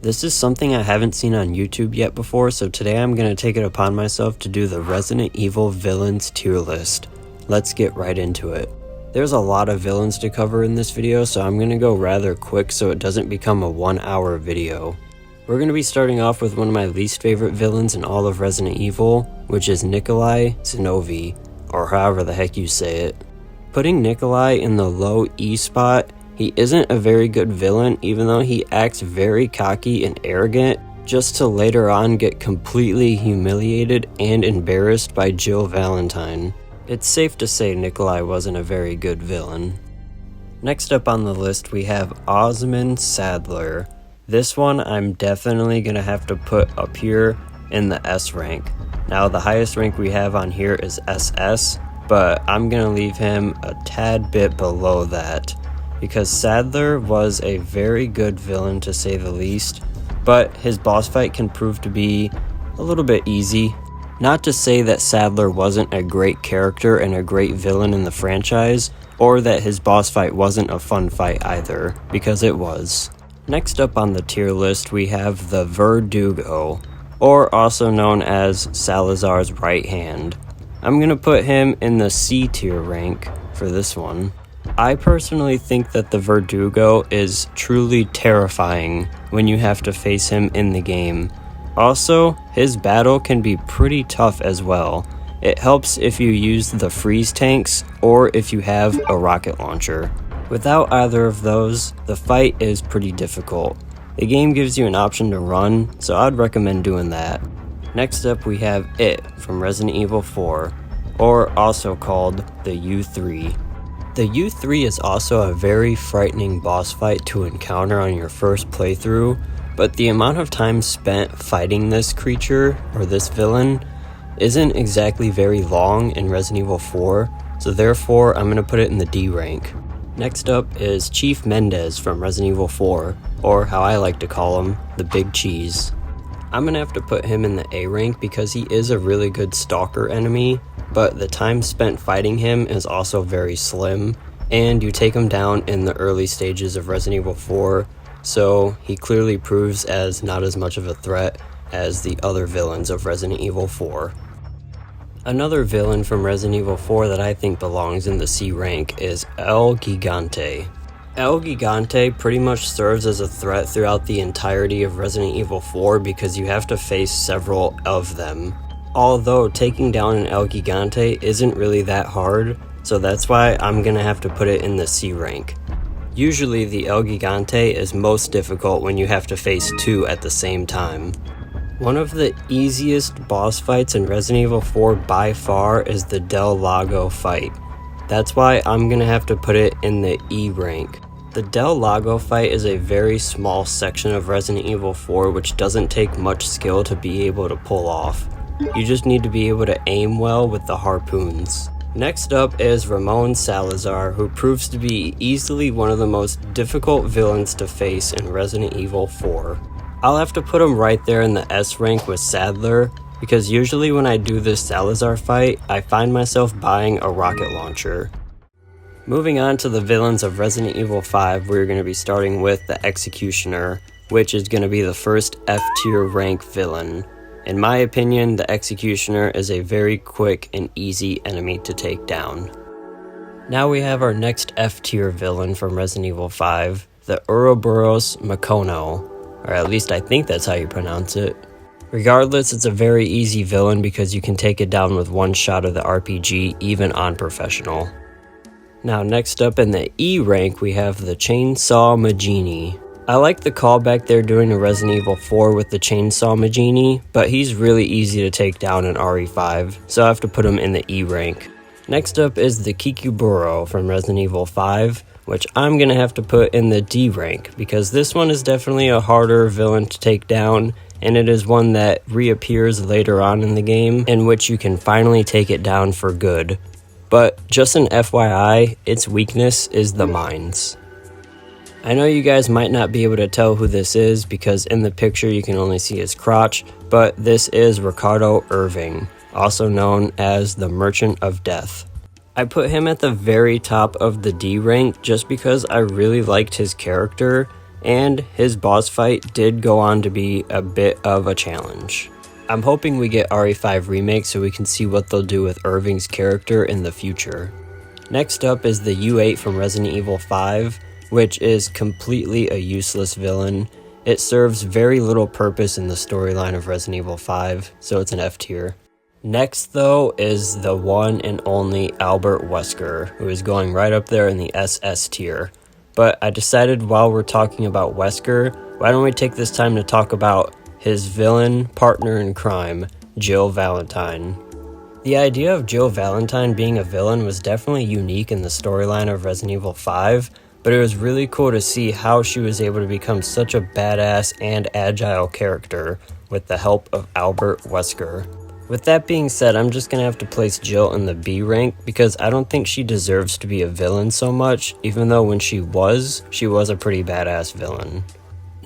This is something I haven't seen on YouTube yet before, so today I'm going to take it upon myself to do the Resident Evil villains tier list. Let's get right into it. There's a lot of villains to cover in this video, so I'm going to go rather quick so it doesn't become a 1-hour video. We're going to be starting off with one of my least favorite villains in all of Resident Evil, which is Nikolai Zinovy, or however the heck you say it. Putting Nikolai in the low E spot, he isn't a very good villain even though he acts very cocky and arrogant, just to later on get completely humiliated and embarrassed by Jill Valentine. It's safe to say Nikolai wasn't a very good villain. Next up on the list we have Osmond Sadler. This one I'm definitely going to have to put up here in the S rank. Now the highest rank we have on here is SS, but I'm going to leave him a tad bit below that, because Sadler was a very good villain to say the least, but his boss fight can prove to be a little bit easy. Not to say that Sadler wasn't a great character and a great villain in the franchise, or that his boss fight wasn't a fun fight either, because it was. Next up on the tier list we have the Verdugo, or also known as Salazar's right hand. I'm going to put him in the C tier rank for this one. I personally think that the Verdugo is truly terrifying when you have to face him in the game. Also, his battle can be pretty tough as well. It helps if you use the freeze tanks or if you have a rocket launcher. Without either of those, the fight is pretty difficult. The game gives you an option to run, so I'd recommend doing that. Next up we have It from Resident Evil 4, or also called the U3. The U3 is also a very frightening boss fight to encounter on your first playthrough, but the amount of time spent fighting this creature, or this villain, isn't exactly very long in Resident Evil 4, so therefore I'm going to put it in the D rank. Next up is Chief Mendez from Resident Evil 4, or how I like to call him, the Big Cheese. I'm going to have to put him in the A rank because he is a really good stalker enemy, but the time spent fighting him is also very slim, and you take him down in the early stages of Resident Evil 4, so he clearly proves as not as much of a threat as the other villains of Resident Evil 4. Another villain from Resident Evil 4 that I think belongs in the C rank is El Gigante. El Gigante pretty much serves as a threat throughout the entirety of Resident Evil 4 because you have to face several of them. Although taking down an El Gigante isn't really that hard, so that's why I'm gonna have to put it in the C rank. Usually the El Gigante is most difficult when you have to face two at the same time. One of the easiest boss fights in Resident Evil 4 by far is the Del Lago fight. That's why I'm gonna have to put it in the E rank. The Del Lago fight is a very small section of Resident Evil 4 which doesn't take much skill to be able to pull off. You just need to be able to aim well with the harpoons. Next up is Ramon Salazar, who proves to be easily one of the most difficult villains to face in Resident Evil 4. I'll have to put him right there in the S rank with Sadler, because usually when I do this Salazar fight, I find myself buying a rocket launcher. Moving on to the villains of Resident Evil 5, we're going to be starting with the Executioner, which is going to be the first F tier rank villain. In my opinion, the Executioner is a very quick and easy enemy to take down. Now we have our next F tier villain from Resident Evil 5, the Ouroboros Makono, or at least I think that's how you pronounce it. Regardless, it's a very easy villain because you can take it down with one shot of the RPG, even on professional. Now next up in the E rank we have the Chainsaw Majini. I like the callback they're doing to Resident Evil 4 with the Chainsaw Majini, but he's really easy to take down in RE5, so I have to put him in the E rank. Next up is the Kikuburo from Resident Evil 5, which I'm going to have to put in the D rank, because this one is definitely a harder villain to take down, and it is one that reappears later on in the game, in which you can finally take it down for good. But just an FYI, its weakness is the mines. I know you guys might not be able to tell who this is because in the picture you can only see his crotch, but this is Ricardo Irving, also known as the Merchant of Death. I put him at the very top of the D rank just because I really liked his character, and his boss fight did go on to be a bit of a challenge. I'm hoping we get RE5 Remake so we can see what they'll do with Irving's character in the future. Next up is the U8 from Resident Evil 5, which is completely a useless villain. It serves very little purpose in the storyline of Resident Evil 5, so it's an F tier. Next though is the one and only Albert Wesker, who is going right up there in the SS tier. But I decided while we're talking about Wesker, why don't we take this time to talk about his villain partner in crime, Jill Valentine. The idea of Jill Valentine being a villain was definitely unique in the storyline of Resident Evil 5, but it was really cool to see how she was able to become such a badass and agile character with the help of Albert Wesker. With that being said, I'm just going to have to place Jill in the B rank because I don't think she deserves to be a villain so much, even though when she was a pretty badass villain.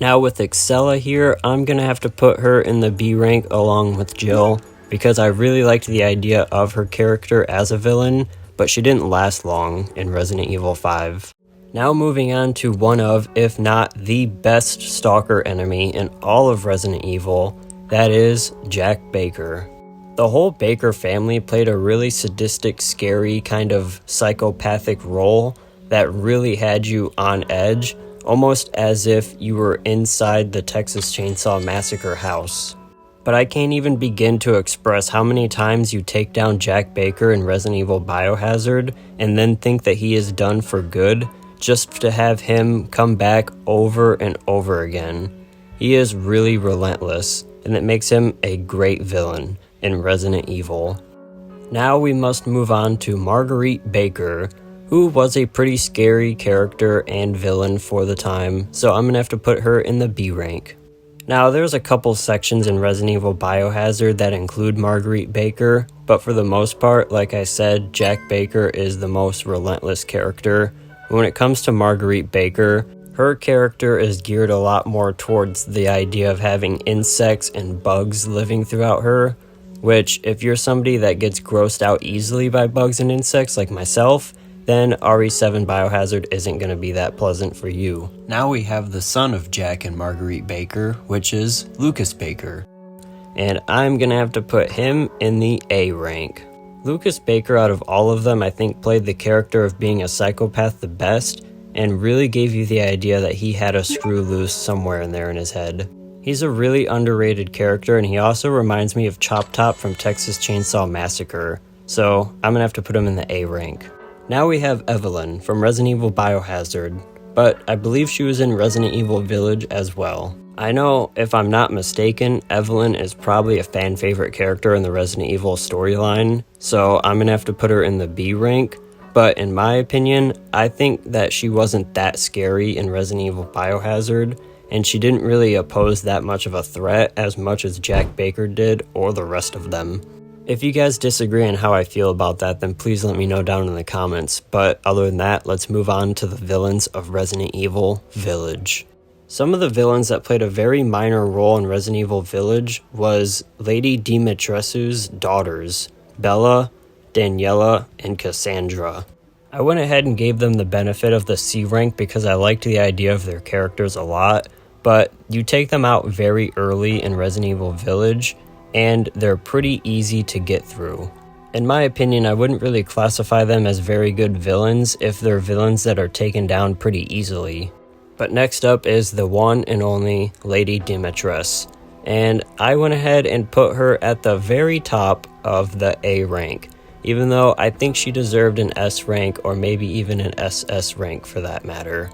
Now with Excella here, I'm going to have to put her in the B rank along with Jill because I really liked the idea of her character as a villain, but she didn't last long in Resident Evil 5. Now moving on to one of, if not the best stalker enemy in all of Resident Evil, that is Jack Baker. The whole Baker family played a really sadistic, scary, kind of psychopathic role that really had you on edge, almost as if you were inside the Texas Chainsaw Massacre house. But I can't even begin to express how many times you take down Jack Baker in Resident Evil Biohazard and then think that he is done for good, just to have him come back over and over again. He is really relentless, and it makes him a great villain in Resident Evil. Now we must move on to Marguerite Baker, who was a pretty scary character and villain for the time, so I'm gonna have to put her in the B rank. Now there's a couple sections in Resident Evil Biohazard that include Marguerite Baker, but for the most part, like I said, Jack Baker is the most relentless character. When it comes to Marguerite Baker, her character is geared a lot more towards the idea of having insects and bugs living throughout her, which if you're somebody that gets grossed out easily by bugs and insects like myself, then RE7 Biohazard isn't going to be that pleasant for you. Now we have the son of Jack and Marguerite Baker, which is Lucas Baker. And I'm going to have to put him in the A rank. Lucas Baker, out of all of them, I think played the character of being a psychopath the best, and really gave you the idea that he had a screw loose somewhere in there in his head. He's a really underrated character, and he also reminds me of Chop Top from Texas Chainsaw Massacre, so I'm gonna have to put him in the A rank. Now we have Evelyn from Resident Evil Biohazard, but I believe she was in Resident Evil Village as well. I know, if I'm not mistaken, Evelyn is probably a fan favorite character in the Resident Evil storyline, so I'm gonna have to put her in the B rank, but in my opinion, I think that she wasn't that scary in Resident Evil Biohazard, and she didn't really pose that much of a threat as much as Jack Baker did or the rest of them. If you guys disagree on how I feel about that, then please let me know down in the comments, but other than that, let's move on to the villains of Resident Evil Village. Some of the villains that played a very minor role in Resident Evil Village was Lady Dimitrescu's daughters, Bella, Daniela, and Cassandra. I went ahead and gave them the benefit of the C rank because I liked the idea of their characters a lot, but you take them out very early in Resident Evil Village, and they're pretty easy to get through. In my opinion, I wouldn't really classify them as very good villains if they're villains that are taken down pretty easily. But next up is the one and only Lady Dimitrescu, and I went ahead and put her at the very top of the A rank, even though I think she deserved an S rank or maybe even an SS rank for that matter.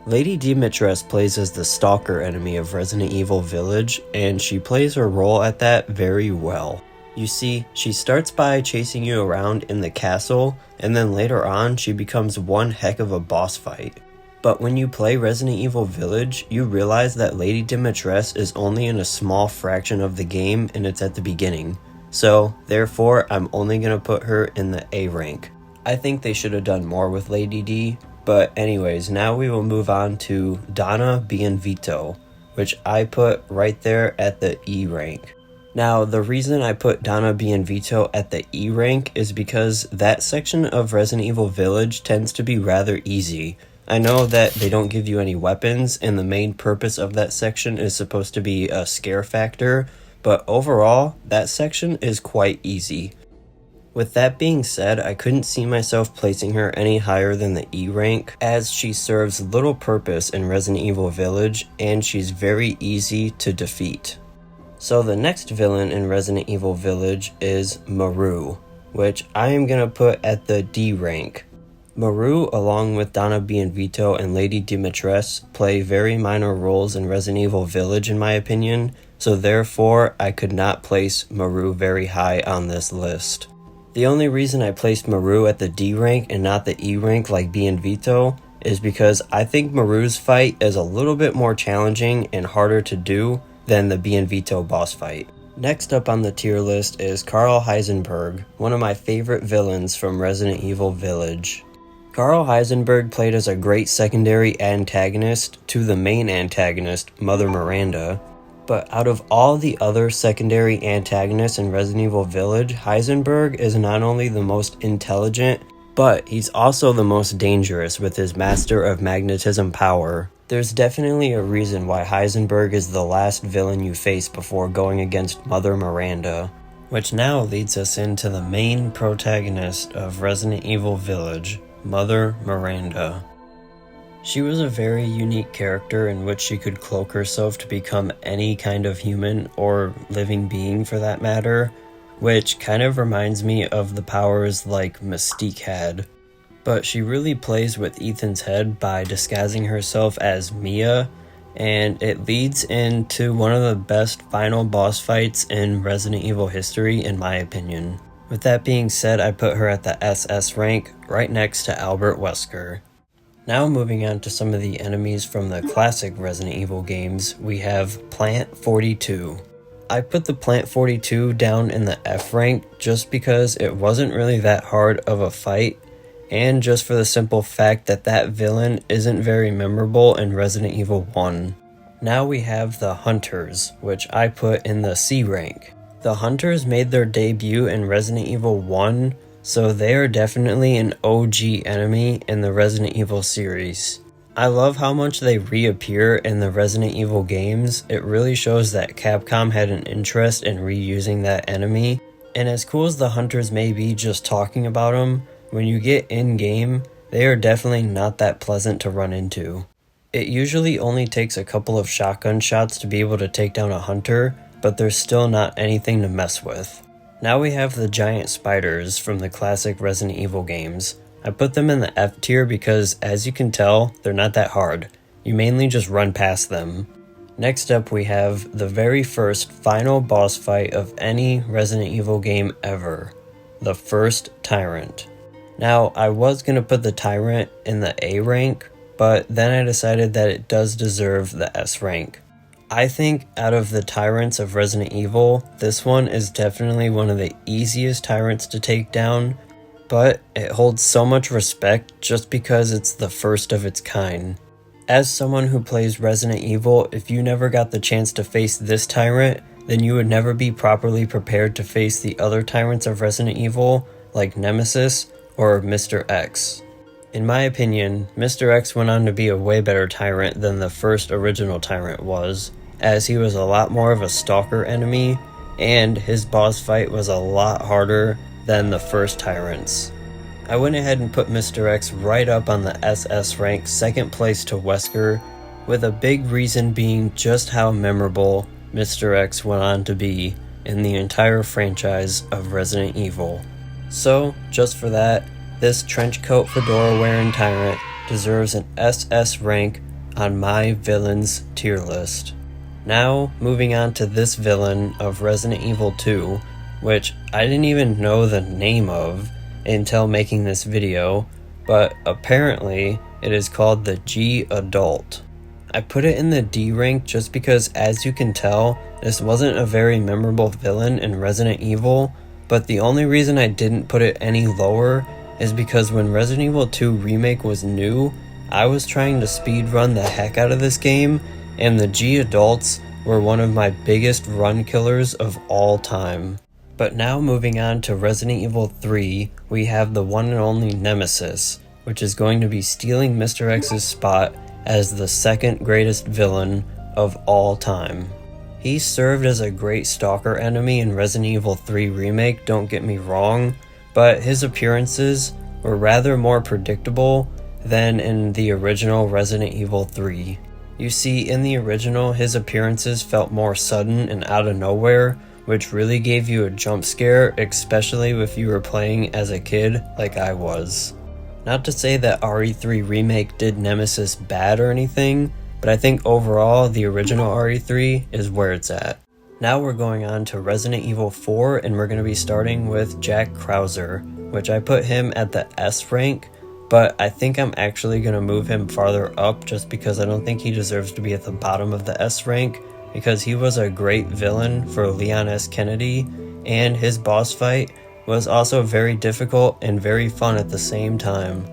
Lady Dimitrescu plays as the stalker enemy of Resident Evil Village, and she plays her role at that very well. You see, she starts by chasing you around in the castle, and then later on she becomes one heck of a boss fight. But when you play Resident Evil Village, you realize that Lady Dimitrescu is only in a small fraction of the game, and it's at the beginning. So, therefore, I'm only going to put her in the A rank. I think they should have done more with Lady D, but anyways, now we will move on to Donna Bienvito, which I put right there at the E rank. Now, the reason I put Donna Bienvito at the E rank is because that section of Resident Evil Village tends to be rather easy. I know that they don't give you any weapons, and the main purpose of that section is supposed to be a scare factor, but overall, that section is quite easy. With that being said, I couldn't see myself placing her any higher than the E rank, as she serves little purpose in Resident Evil Village, and she's very easy to defeat. So the next villain in Resident Evil Village is Maru, which I am going to put at the D rank. Maru, along with Donna Bienvito and Lady Dimitrescu, play very minor roles in Resident Evil Village in my opinion, so therefore I could not place Maru very high on this list. The only reason I placed Maru at the D rank and not the E rank like Bienvito is because I think Maru's fight is a little bit more challenging and harder to do than the Bienvito boss fight. Next up on the tier list is Karl Heisenberg, one of my favorite villains from Resident Evil Village. Karl Heisenberg played as a great secondary antagonist to the main antagonist, Mother Miranda. But out of all the other secondary antagonists in Resident Evil Village, Heisenberg is not only the most intelligent, but he's also the most dangerous with his Master of Magnetism power. There's definitely a reason why Heisenberg is the last villain you face before going against Mother Miranda. Which now leads us into the main protagonist of Resident Evil Village, Mother Miranda. She was a very unique character in which she could cloak herself to become any kind of human or living being for that matter, which kind of reminds me of the powers like Mystique had. But she really plays with Ethan's head by disguising herself as Mia, and it leads into one of the best final boss fights in Resident Evil history in my opinion. With that being said, I put her at the SS rank, right next to Albert Wesker. Now moving on to some of the enemies from the classic Resident Evil games, we have Plant 42. I put the Plant 42 down in the F rank just because it wasn't really that hard of a fight, and just for the simple fact that that villain isn't very memorable in Resident Evil 1. Now we have the Hunters, which I put in the C rank. The Hunters made their debut in Resident Evil 1, so they are definitely an OG enemy in the Resident Evil series. I love how much they reappear in the Resident Evil games. It really shows that Capcom had an interest in reusing that enemy. And as cool as the Hunters may be just talking about them, when you get in-game, they are definitely not that pleasant to run into. It usually only takes a couple of shotgun shots to be able to take down a Hunter, but there's still not anything to mess with. Now we have the giant spiders from the classic Resident Evil games. I put them in the F tier because, as you can tell, they're not that hard. You mainly just run past them. Next up we have the very first final boss fight of any Resident Evil game ever. The first Tyrant. Now, I was going to put the Tyrant in the A rank, but then I decided that it does deserve the S rank. I think out of the Tyrants of Resident Evil, this one is definitely one of the easiest Tyrants to take down, but it holds so much respect just because it's the first of its kind. As someone who plays Resident Evil, if you never got the chance to face this Tyrant, then you would never be properly prepared to face the other Tyrants of Resident Evil, like Nemesis or Mr. X. In my opinion, Mr. X went on to be a way better Tyrant than the first original Tyrant was, as he was a lot more of a stalker enemy, and his boss fight was a lot harder than the first Tyrants. I went ahead and put Mr. X right up on the SS rank, second place to Wesker, with a big reason being just how memorable Mr. X went on to be in the entire franchise of Resident Evil. So, just for that, this trenchcoat fedora wearing Tyrant deserves an SS rank on my villains tier list. Now, moving on to this villain of Resident Evil 2, which I didn't even know the name of until making this video, but apparently it is called the G Adult. I put it in the D rank just because, as you can tell, this wasn't a very memorable villain in Resident Evil, but the only reason I didn't put it any lower is because when Resident Evil 2 Remake was new, I was trying to speedrun the heck out of this game, and the G Adults were one of my biggest run killers of all time. But now moving on to Resident Evil 3, we have the one and only Nemesis, which is going to be stealing Mr. X's spot as the second greatest villain of all time. He served as a great stalker enemy in Resident Evil 3 Remake, don't get me wrong, but his appearances were rather more predictable than in the original Resident Evil 3. You see, in the original, his appearances felt more sudden and out of nowhere, which really gave you a jump scare, especially if you were playing as a kid like I was. Not to say that RE3 Remake did Nemesis bad or anything, but I think overall the original RE3 is where it's at. Now we're going on to Resident Evil 4 and we're going to be starting with Jack Krauser, which I put him at the S rank, but I think I'm actually going to move him farther up just because I don't think he deserves to be at the bottom of the S rank, because he was a great villain for Leon S. Kennedy, and his boss fight was also very difficult and very fun at the same time.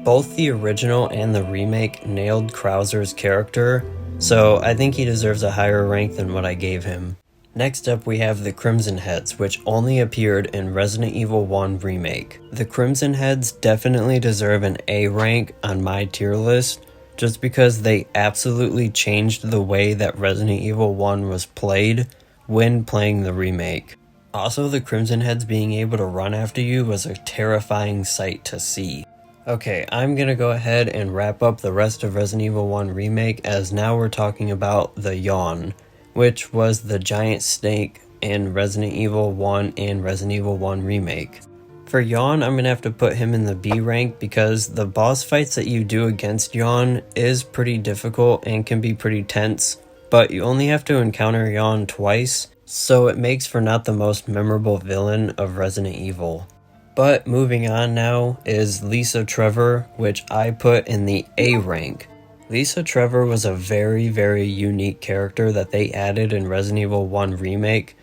Both the original and the remake nailed Krauser's character, so I think he deserves a higher rank than what I gave him. Next up we have the Crimson Heads, which only appeared in Resident Evil 1 Remake. The Crimson Heads definitely deserve an A rank on my tier list, just because they absolutely changed the way that Resident Evil 1 was played when playing the remake. Also, the Crimson Heads being able to run after you was a terrifying sight to see. Okay, I'm gonna go ahead and wrap up the rest of Resident Evil 1 Remake, as now we're talking about the Yawn, which was the giant snake in Resident Evil 1 and Resident Evil 1 Remake. For Yawn, I'm gonna have to put him in the B rank because the boss fights that you do against Yawn is pretty difficult and can be pretty tense, but you only have to encounter Yawn twice, so it makes for not the most memorable villain of Resident Evil. But moving on now is Lisa Trevor, which I put in the A rank. Lisa Trevor was a very, very unique character that they added in Resident Evil 1 Remake,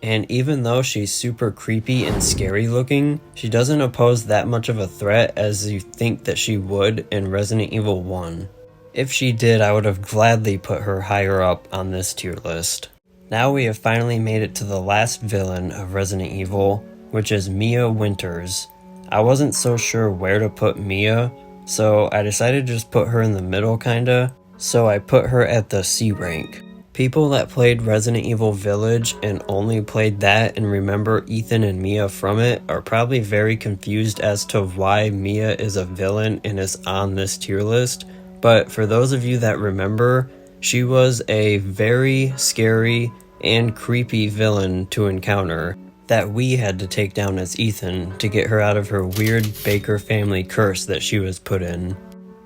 and even though she's super creepy and scary looking, she doesn't pose that much of a threat as you think that she would in Resident Evil 1. If she did, I would have gladly put her higher up on this tier list. Now we have finally made it to the last villain of Resident Evil, which is Mia Winters. I wasn't so sure where to put Mia, so I decided to just put her in the middle kinda, so I put her at the C rank. People that played Resident Evil Village and only played that and remember Ethan and Mia from it are probably very confused as to why Mia is a villain and is on this tier list, but for those of you that remember, she was a very scary and creepy villain to encounter that we had to take down as Ethan to get her out of her weird Baker family curse that she was put in.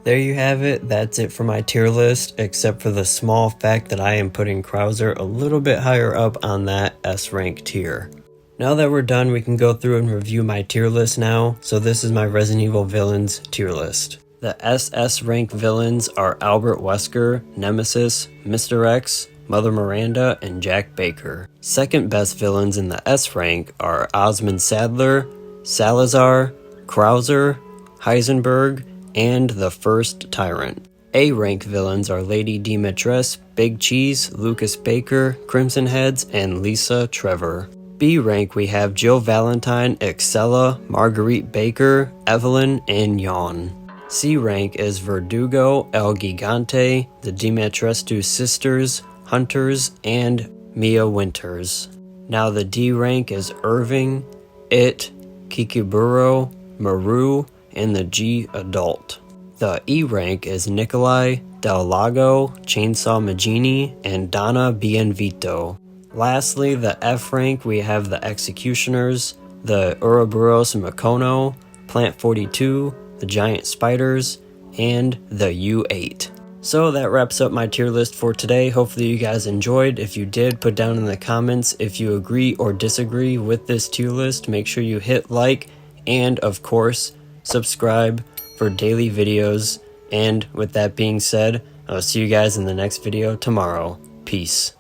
There you have it, that's it for my tier list, except for the small fact that I am putting Krauser a little bit higher up on that S rank tier. Now that we're done, we can go through and review my tier list now, so this is my Resident Evil villains tier list. The SS rank villains are Albert Wesker, Nemesis, Mr. X, Mother Miranda, and Jack Baker. Second best villains in the S rank are Osmond Sadler, Salazar, Krauser, Heisenberg, and the First Tyrant. A rank villains are Lady Dimitrescu, Big Cheese, Lucas Baker, Crimson Heads, and Lisa Trevor. B rank we have Jill Valentine, Excella, Marguerite Baker, Evelyn, and Yawn. C rank is Verdugo, El Gigante, the Dimitrescu sisters, Hunters, and Mia Winters. Now the D rank is Irving, It, Kikiburo, Maru, and the G Adult. The E rank is Nikolai, Del Lago, Chainsaw Magini, and Donna Bienvito. Lastly, the F rank we have the Executioners, the Ouroboros Makono, Plant 42, the Giant Spiders, and the U8. So that wraps up my tier list for today. Hopefully you guys enjoyed. If you did, put down in the comments if you agree or disagree with this tier list. Make sure you hit like and, of course, subscribe for daily videos. And with that being said, I'll see you guys in the next video tomorrow. Peace.